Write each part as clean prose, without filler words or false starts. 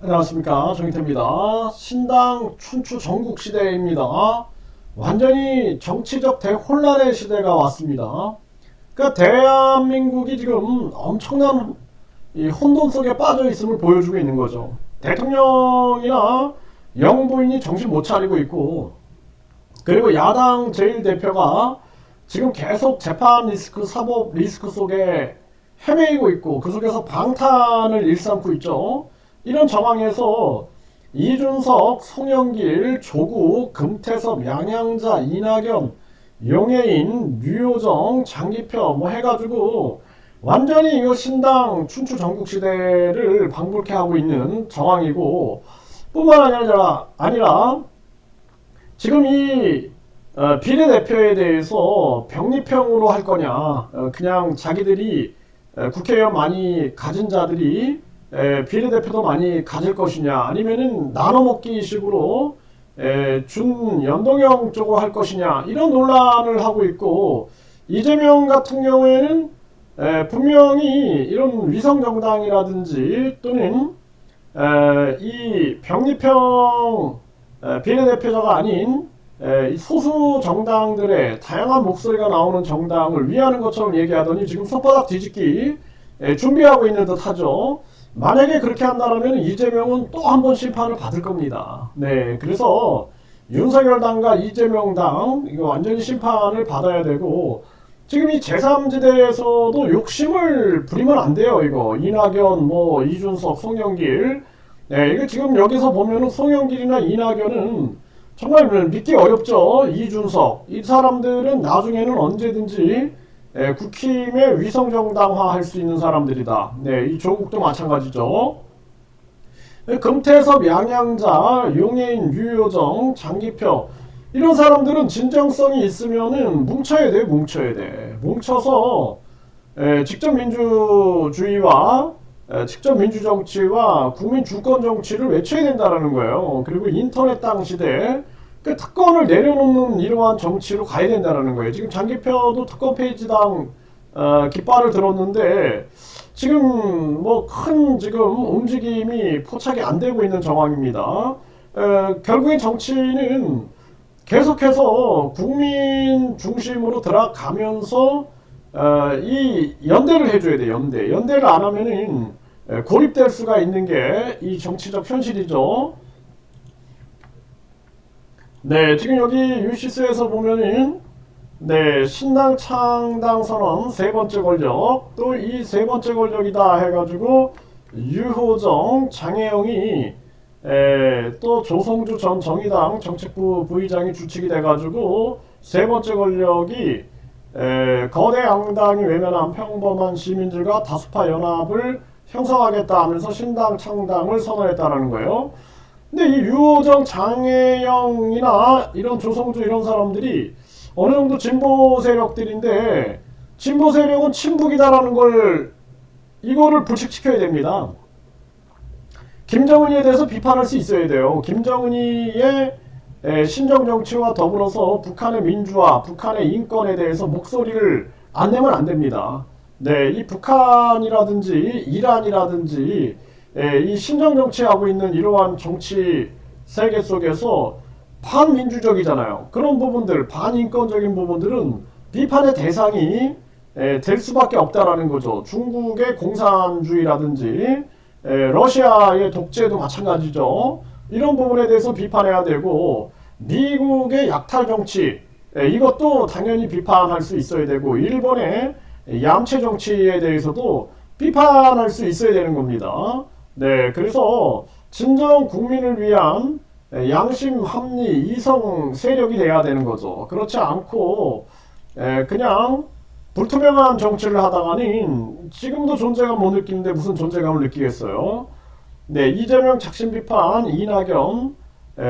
안녕하십니까, 정희태입니다. 신당 춘추 전국시대입니다. 완전히 정치적 대혼란의 시대가 왔습니다. 그러니까 대한민국이 지금 엄청난 이 혼돈 속에 빠져 있음을 보여주고 있는 거죠. 대통령이나 영부인이 정신 못 차리고 있고, 그리고 야당 제1대표가 지금 계속 재판 리스크, 사법 리스크 속에 헤매이고 있고, 그 속에서 방탄을 일삼고 있죠. 이런 정황에서 이준석, 송영길, 조국, 금태섭, 양양자, 이낙연, 용해인, 류호정, 장기표 뭐 해가지고 완전히 이거 신당 춘추 전국시대를 방불케 하고 있는 정황이고, 뿐만 아니라 지금 이 비례대표에 대해서 병립형으로 할 거냐, 그냥 자기들이 국회의원 많이 가진 자들이 비례대표도 많이 가질 것이냐, 아니면은 나눠먹기 식으로 준연동형 쪽으로 할 것이냐, 이런 논란을 하고 있고, 이재명 같은 경우에는 분명히 이런 위성정당이라든지 또는 이 병립형 비례대표자가 아닌 소수 정당들의 다양한 목소리가 나오는 정당을 위하는 것처럼 얘기하더니 지금 손바닥 뒤집기 준비하고 있는 듯 하죠. 만약에 그렇게 한다면 이재명은 또 한 번 심판을 받을 겁니다. 네, 그래서 윤석열 당과 이재명 당 이거 완전히 심판을 받아야 되고, 지금 이 제3지대에서도 욕심을 부리면 안 돼요. 이거 이낙연, 뭐 이준석, 송영길, 네, 이거 지금 여기서 보면은 송영길이나 이낙연은 정말 믿기 어렵죠. 이준석, 이 사람들은 나중에는 언제든지 국힘의 위성정당화 할 수 있는 사람들이다. 네, 이 조국도 마찬가지죠. 금태섭, 양양자, 용해인, 류호정, 장기표, 이런 사람들은 진정성이 있으면은 뭉쳐야 돼. 뭉쳐서 직접 민주주의와 직접 민주정치와 국민 주권 정치를 외쳐야 된다는 거예요. 그리고 인터넷 땅 시대에 그 특권을 내려놓는 이러한 정치로 가야 된다는 거예요. 지금 장기표도 특권 페이지당 깃발을 들었는데 지금 뭐 큰 지금 움직임이 포착이 안 되고 있는 정황입니다. 결국엔 정치는 계속해서 국민 중심으로 들어가면서 이 연대를 해줘야 돼. 연대를 안 하면은 고립될 수가 있는 게 이 정치적 현실이죠. 네, 지금 여기 유시스에서 보면은 네, 신당 창당 선언 세 번째 권력, 또 이 세 번째 권력이다 해가지고 유호정, 장혜영이 또 조성주 전 정의당 정책부 부의장이 주축이 돼가지고 세 번째 권력이 거대 양당이 외면한 평범한 시민들과 다수파 연합을 형성하겠다 하면서 신당 창당을 선언했다라는 거예요. 근데 이 유호정, 장혜영이나 이런 조성주 이런 사람들이 어느 정도 진보 세력들인데, 진보 세력은 친북이다라는 걸 이거를 불식시켜야 됩니다. 김정은이에 대해서 비판할 수 있어야 돼요. 김정은이의 신정정치와 더불어서 북한의 민주화, 북한의 인권에 대해서 목소리를 안 내면 안 됩니다. 네, 이 북한이라든지 이란이라든지 이 신정정치하고 있는 이러한 정치 세계 속에서 반민주적이잖아요. 그런 부분들, 반인권적인 부분들은 비판의 대상이 될 수밖에 없다라는 거죠. 중국의 공산주의라든지 러시아의 독재도 마찬가지죠. 이런 부분에 대해서 비판해야 되고, 미국의 약탈 정치, 이것도 당연히 비판할 수 있어야 되고, 일본의 얌체 정치에 대해서도 비판할 수 있어야 되는 겁니다. 네, 그래서 진정 국민을 위한 양심, 합리, 이성 세력이 돼야 되는 거죠. 그렇지 않고 그냥 불투명한 정치를 하다가는 지금도 존재감 못 느끼는데 무슨 존재감을 느끼겠어요. 네, 이재명 작심 비판, 이낙연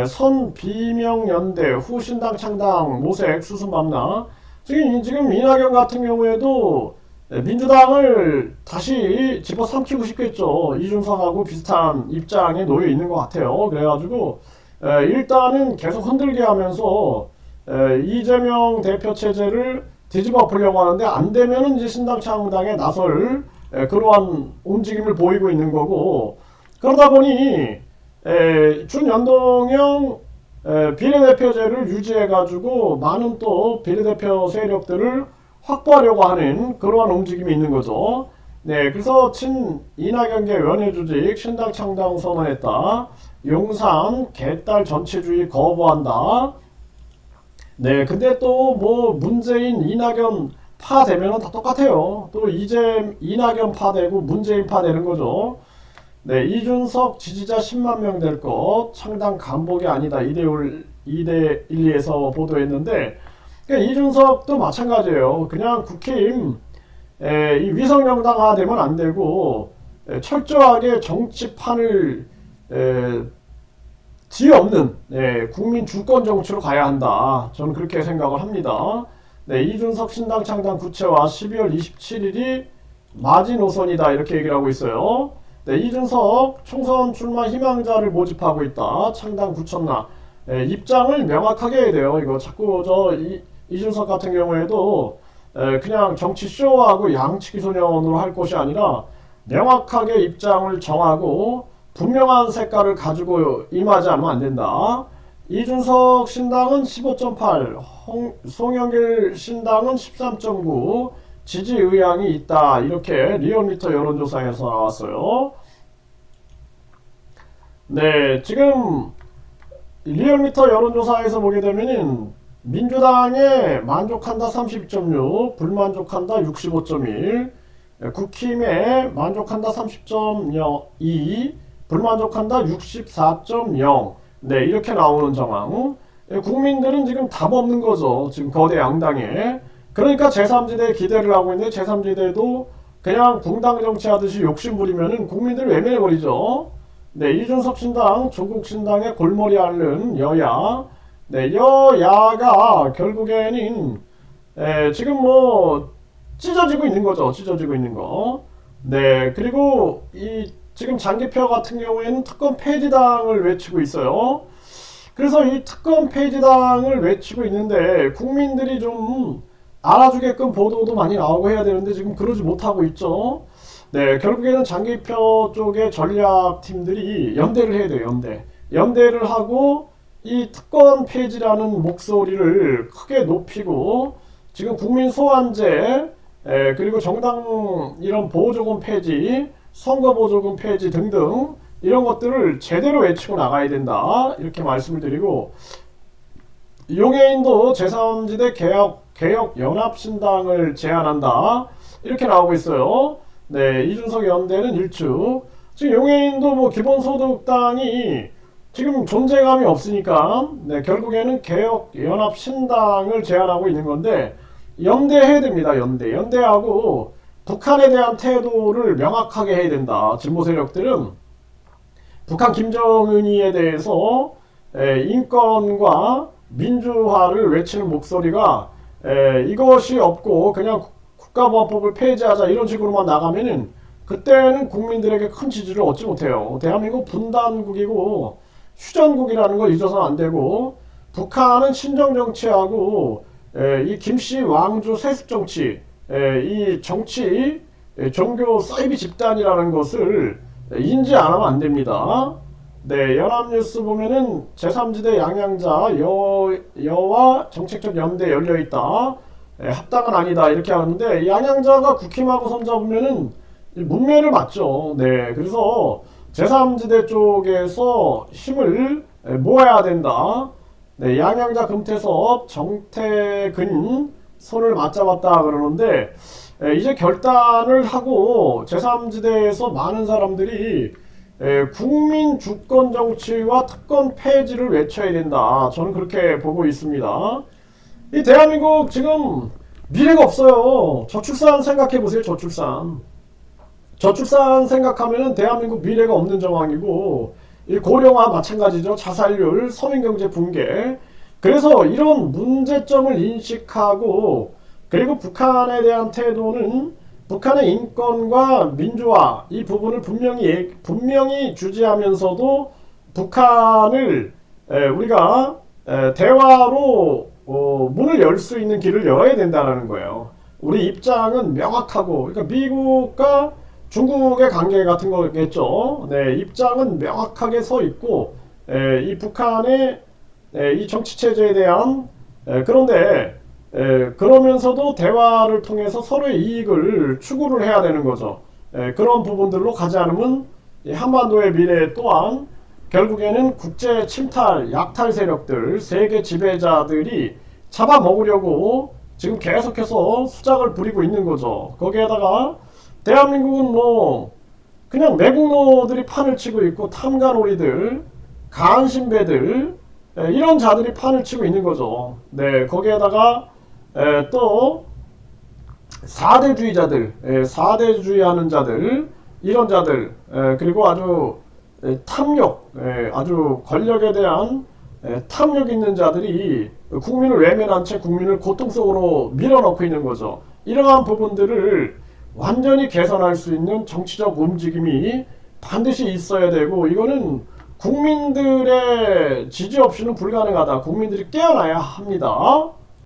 선 비명연대 후 신당 창당 모색 수순밤나. 지금 이낙연 같은 경우에도 민주당을 다시 집어삼키고 싶겠죠. 이준석하고 비슷한 입장에 놓여 있는 것 같아요. 그래가지고 일단은 계속 흔들게 하면서 이재명 대표 체제를 뒤집어 엎으려고 하는데, 안 되면은 이제 신당 창당에 나설 그러한 움직임을 보이고 있는 거고, 그러다 보니 준연동형 비례대표제를 유지해가지고 많은 또 비례대표 세력들을 확보하려고 하는 그러한 움직임이 있는 거죠. 네, 그래서 친 이낙연계 원외조직 신당 창당 선언했다. 용산 개딸 전체주의 거부한다. 네, 근데 또 뭐 문재인 이낙연 파 되면은 다 똑같아요. 또 이제 이낙연 파 되고 문재인 파 되는 거죠. 네, 이준석 지지자 10만 명 될 것 창당 간복이 아니다. 2대12에서 보도했는데 그러니까 이준석도 마찬가지예요. 그냥 국힘 이 위성정당화 되면 안 되고 철저하게 정치판을 뒤엎는 국민 주권 정치로 가야 한다. 저는 그렇게 생각을 합니다. 네, 이준석 신당 창당 구체화 12월 27일이 마지노선이다 이렇게 얘기를 하고 있어요. 네, 이준석 총선 출마 희망자를 모집하고 있다. 창당 구천나 입장을 명확하게 해야 돼요. 이거 자꾸 이준석 같은 경우에도 그냥 정치 쇼하고 양치기 소년으로 할 것이 아니라 명확하게 입장을 정하고 분명한 색깔을 가지고 임하지 않으면 안 된다. 이준석 신당은 15.8, 송영길 신당은 13.9, 지지 의향이 있다. 이렇게 리얼미터 여론조사에서 나왔어요. 네, 지금 리얼미터 여론조사에서 보게 되면은 민주당에 만족한다 32.6, 불만족한다 65.1, 국힘에 만족한다 30.2, 불만족한다 64.0. 네, 이렇게 나오는 정황. 국민들은 지금 답 없는 거죠. 지금 거대 양당에. 그러니까 제3지대에 기대를 하고 있는데 제3지대도 그냥 붕당 정치하듯이 욕심부리면은 국민들을 외면해버리죠. 네, 이준석 신당, 조국 신당의 골머리 앓는 여야. 네, 여야가 결국에는 지금 뭐 찢어지고 있는 거죠. 찢어지고 있는 거. 네, 그리고 지금 장기표 같은 경우에는 특검 폐지당을 외치고 있어요. 그래서 이 특검 폐지당을 외치고 있는데 국민들이 좀 알아주게끔 보도도 많이 나오고 해야 되는데 지금 그러지 못하고 있죠. 네, 결국에는 장기표 쪽의 전략팀들이 연대를 해야 돼요. 연대를 하고 이 특권 폐지라는 목소리를 크게 높이고 지금 국민 소환제 그리고 정당 이런 보조금 폐지, 선거 보조금 폐지 등등 이런 것들을 제대로 외치고 나가야 된다. 이렇게 말씀을 드리고 용해인도 제3지대 개혁 연합신당을 제안한다. 이렇게 나오고 있어요. 네, 이준석 연대는 일축. 지금 용해인도 뭐 기본소득당이 지금 존재감이 없으니까 네, 결국에는 개혁연합신당을 제안하고 있는 건데 연대해야 됩니다. 연대하고 북한에 대한 태도를 명확하게 해야 된다. 진보 세력들은 북한 김정은이에 대해서 인권과 민주화를 외치는 목소리가 이것이 없고 그냥 국가보안법을 폐지하자 이런 식으로만 나가면은 그때는 국민들에게 큰 지지를 얻지 못해요. 대한민국 분단국이고 휴전국이라는 걸 잊어서는 안 되고 북한은 신정정치하고 이 김씨 왕조 세습정치 이 정치 종교 사이비 집단이라는 것을 인지 안 하면 안 됩니다. 네, 연합뉴스 보면은 제3지대 양양자 여와 정책적 연대 열려있다. 합당은 아니다. 이렇게 하는데 양양자가 국힘하고 손잡으면은 문매를 맞죠. 네, 그래서 제3지대 쪽에서 힘을 모아야 된다. 네, 양양자 금태섭 정태근 손을 맞잡았다 그러는데 이제 결단을 하고 제3지대에서 많은 사람들이 국민 주권 정치와 특권 폐지를 외쳐야 된다. 저는 그렇게 보고 있습니다. 이 대한민국 지금 미래가 없어요. 저출산 생각해 보세요. 저출산 생각하면은 대한민국 미래가 없는 정황이고 이 고령화 마찬가지죠. 자살률, 서민경제 붕괴. 그래서 이런 문제점을 인식하고 그리고 북한에 대한 태도는 북한의 인권과 민주화 이 부분을 분명히 주지하면서도 북한을 우리가 대화로 문을 열 수 있는 길을 열어야 된다는 거예요. 우리 입장은 명확하고 그러니까 미국과 중국의 관계 같은 거겠죠. 네, 입장은 명확하게 서 있고, 이 북한의 이 정치 체제에 대한 그런데 그러면서도 대화를 통해서 서로의 이익을 추구를 해야 되는 거죠. 그런 부분들로 가지 않으면 이 한반도의 미래 또한 결국에는 국제 침탈, 약탈 세력들, 세계 지배자들이 잡아먹으려고 지금 계속해서 수작을 부리고 있는 거죠. 거기에다가 대한민국은 뭐 그냥 매국노들이 판을 치고 있고 탐관오리들, 간신배들 이런 자들이 판을 치고 있는 거죠. 네, 거기에다가 또 사대주의자들, 사대주의하는 자들, 이런 자들, 그리고 아주 탐욕, 아주 권력에 대한 탐욕 있는 자들이 국민을 외면한 채 국민을 고통 속으로 밀어넣고 있는 거죠. 이러한 부분들을 완전히 개선할 수 있는 정치적 움직임이 반드시 있어야 되고, 이거는 국민들의 지지 없이는 불가능하다. 국민들이 깨어나야 합니다.